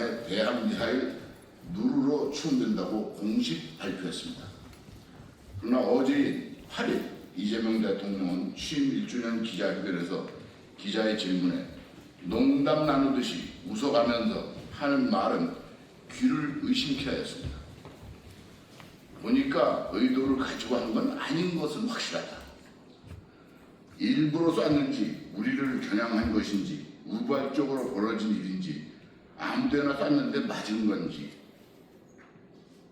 이란의 대함미사일 누르로 추정된다고 공식 발표했습니다. 그러나 어제인 8일 이재명 대통령은 취임 1주년 기자회견에서 기자의 질문에 농담 나누듯이 웃어가면서 하는 말은 귀를 의심케 하였습니다. 보니까 의도를 가지고 한 건 아닌 것은 확실하다. 일부러 쐈는지 우리를 겨냥한 것인지 우발적으로 벌어진 일인지 아무데나 쐈는데 맞은 건지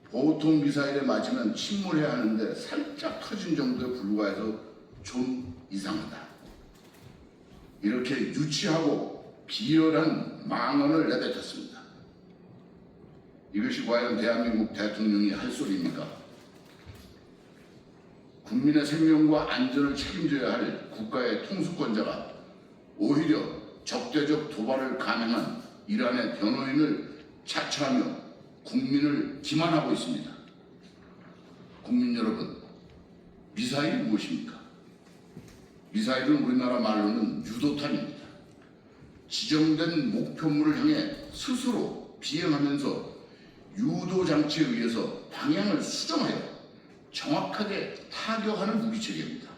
보통 미사일에 맞으면 침몰해야 하는데 살짝 터진 정도에 불과해서 좀 이상하다. 이렇게 유치하고 비열한 망언을 내뱉었습니다. 이것이 과연 대한민국 대통령이 할 소리입니까? 국민의 생명과 안전을 책임져야 할 국가의 통수권자가 오히려 적대적 도발을 감행한 이란의 변호인을 차처하며 국민을 기만하고 있습니다. 국민 여러분, 미사일이 무엇입니까? 미사일은 우리나라 말로는 유도탄입니다. 지정된 목표물을 향해 스스로 비행하면서 유도장치에 의해서 방향을 수정하여 정확하게 타격하는 무기체계입니다.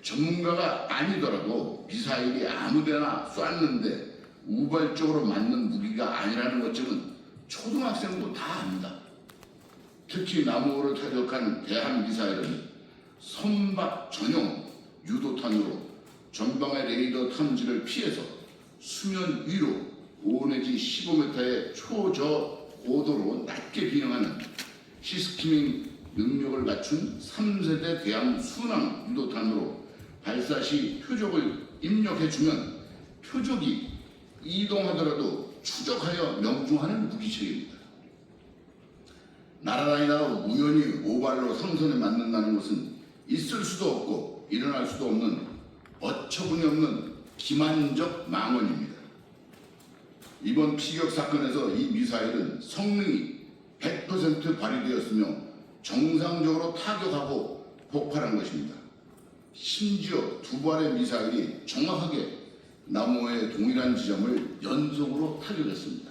전문가가 아니더라도 미사일이 아무데나 쐈는데 우발적으로 맞는 무기가 아니라는 것쯤은 초등학생도 다 압니다. 특히 남우호를 타격한 대한미사일은 선박 전용 유도탄으로 전방의 레이더 탐지를 피해서 수면 위로 5 내지 15m의 초저고도로 낮게 비행하는 시스키밍 능력을 갖춘 3세대 대함 순항 유도탄으로 발사 시 표적을 입력해주면 표적이 이동하더라도 추적하여 명중하는 무기체계입니다. 날아다니다가 우연히 오발로 상선에 맞는다는 것은 있을 수도 없고 일어날 수도 없는 어처구니 없는 기만적 망언입니다. 이번 피격 사건에서 이 미사일은 성능이 100% 발휘되었으며 정상적으로 타격하고 폭발한 것입니다. 심지어 두 발의 미사일이 정확하게 남우호의 동일한 지점을 연속으로 타격했습니다.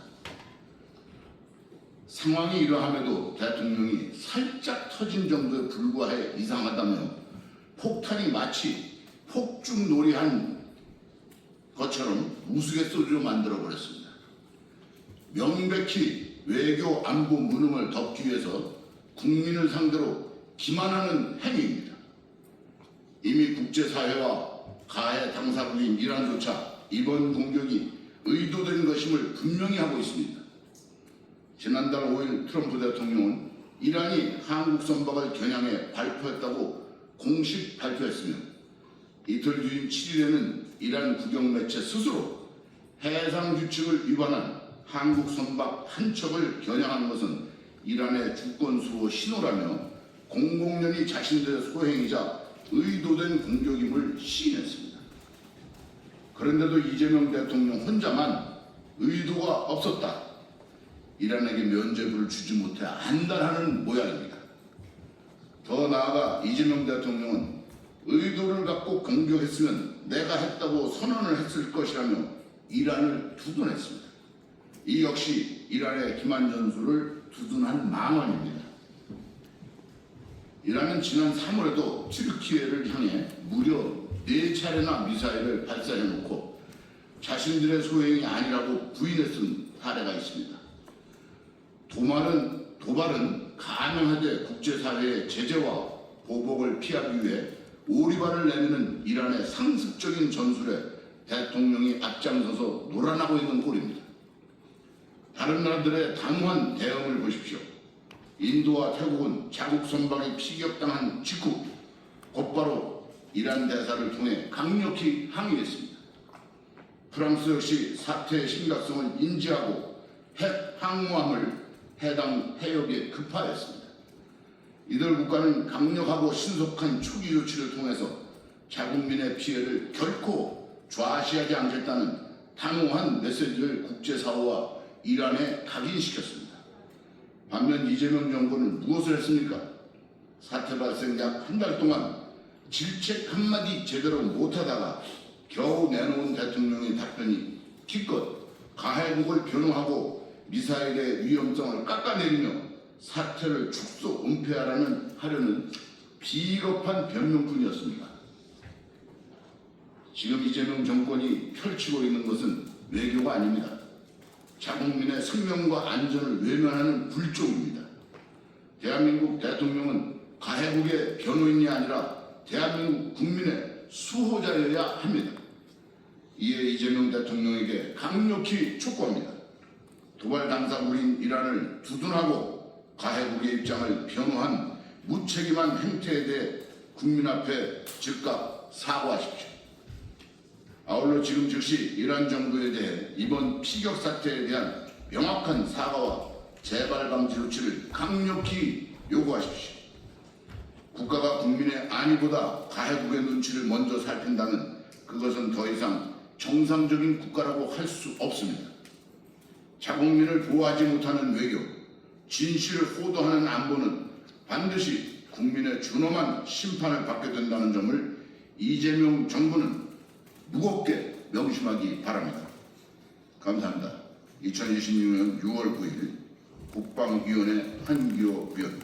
상황이 이러함에도 대통령이 살짝 터진 정도에 불과해 이상하다며 폭탄이 마치 폭죽놀이한 것처럼 우스갯소리로 만들어버렸습니다. 명백히 외교 안보 무능을 덮기 위해서 국민을 상대로 기만하는 행위입니다. 이미 국제사회와 가해 당사국인 이란조차 이번 공격이 의도된 것임을 분명히 하고 있습니다. 지난달 5일 트럼프 대통령은 이란이 한국 선박을 겨냥해 발표했다고 공식 발표했으며 이틀 뒤인 7일에는 이란 국영매체 스스로 해상 규칙을 위반한 한국 선박 한 척을 겨냥한 것은 이란의 주권 수호 신호라며 공공연히 자신들의 소행이자 의도된 공격임을 시인했습니다. 그런데도 이재명 대통령 혼자만 의도가 없었다, 이란에게 면죄부를 주지 못해 안달하는 모양입니다. 더 나아가 이재명 대통령은 의도를 갖고 공격했으면 내가 했다고 선언을 했을 것이라며 이란을 두둔했습니다. 이 역시 이란의 기만 전술을 두둔한 망언입니다. 이란은 지난 3월에도 튀르키예를 향해 무려 4차례나 미사일을 발사해놓고 자신들의 소행이 아니라고 부인했은 사례가 있습니다. 도발은 가능하되 국제사회의 제재와 보복을 피하기 위해 오리발을 내미는 이란의 상습적인 전술에 대통령이 앞장서서 놀아나고 있는 꼴입니다. 다른 나라들의 단호한 대응을 보십시오. 인도와 태국은 자국 선박이 피격당한 직후 곧바로 이란 대사를 통해 강력히 항의했습니다. 프랑스 역시 사태의 심각성을 인지하고 핵 항모함을 해당 해역에 급파했습니다. 이들 국가는 강력하고 신속한 초기 조치를 통해서 자국민의 피해를 결코 좌시하지 않겠다는 단호한 메시지를 국제사회와 이란에 각인시켰습니다. 반면 이재명 정부는 무엇을 했습니까? 사태 발생 약 한 달 동안 질책 한마디 제대로 못하다가 겨우 내놓은 대통령의 답변이 기껏 가해국을 변호하고 미사일의 위험성을 깎아내리며 사태를 축소 은폐하려는 비겁한 변명뿐이었습니다. 지금 이재명 정권이 펼치고 있는 것은 외교가 아닙니다. 자국민의 생명과 안전을 외면하는 불종입니다. 대한민국 대통령은 가해국의 변호인이 아니라 대한민국 국민의 수호자여야 합니다. 이에 이재명 대통령에게 강력히 촉구합니다. 도발 당사국인 이란을 두둔하고 가해국의 입장을 변호한 무책임한 행태에 대해 국민 앞에 즉각 사과하십시오. 아울러 지금 즉시 이란 정부에 대해 이번 피격 사태에 대한 명확한 사과와 재발 방지 조치를 강력히 요구하십시오. 국가가 국민의 안위보다 가해국의 눈치를 먼저 살핀다면 그것은 더 이상 정상적인 국가라고 할 수 없습니다. 자국민을 보호하지 못하는 외교, 진실을 호도하는 안보는 반드시 국민의 준엄한 심판을 받게 된다는 점을 이재명 정부는 무겁게 명심하기 바랍니다. 감사합니다. 2026년 6월 9일 국방위원회 한기호 위원.